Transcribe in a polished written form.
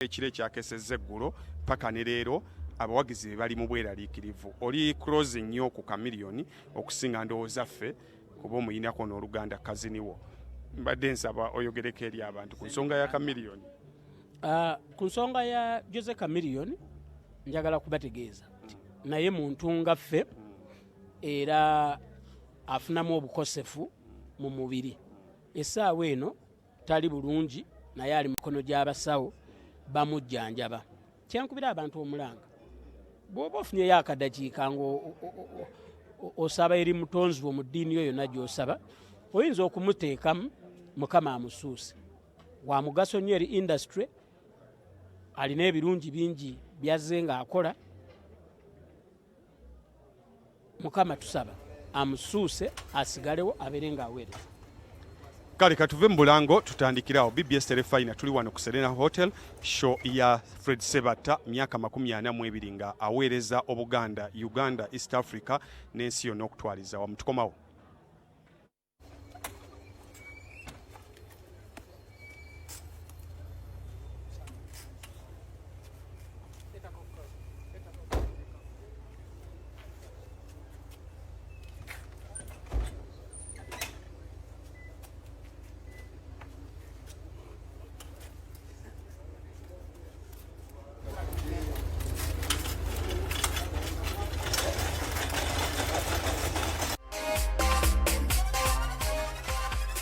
ekire kyakesezza eggulo paka ne leero abawagizi bali mu bweraliikirivu. Oli close nnyo ku Chameleone okusinga ndowooza ffe kuba omuyinako n'oluganda kaziniwo. Mbadde nsaba oyogereko eri abantu ku nsonga ya Chameleone. Ku nsonga ya Jose Chameleone njagala kubategeeza naye muntu nga ffe era afunamu obukosefu mu mubiri. Essaawa eno tali bulungi naye ali mu mikono gy'abasawo bamujjanjaba. Kyenkubira abantu omulanga bw'oba ofunyeyo akadakiika ng'osaba eri mutonzi wo mu ddiini yo yonna gy'osaba oyinza okumuteekamu Mukama amusuuse. Wa mugaso nnyo eri industry, alina ebirungi bingi byazze ng'akola. Mukama tusaba amusuuse asigalewo abeere ng'aweereza. Kale katuve mu Bulango tutandikirawo. BBS Terefayina tuli wano ku Serena Hotel, show ya Fred Sebatta myaka 42 nga aweereza Obuganda, Uganda, East Africa n'ensi yonna okutwaliza wamu. Tukomawo.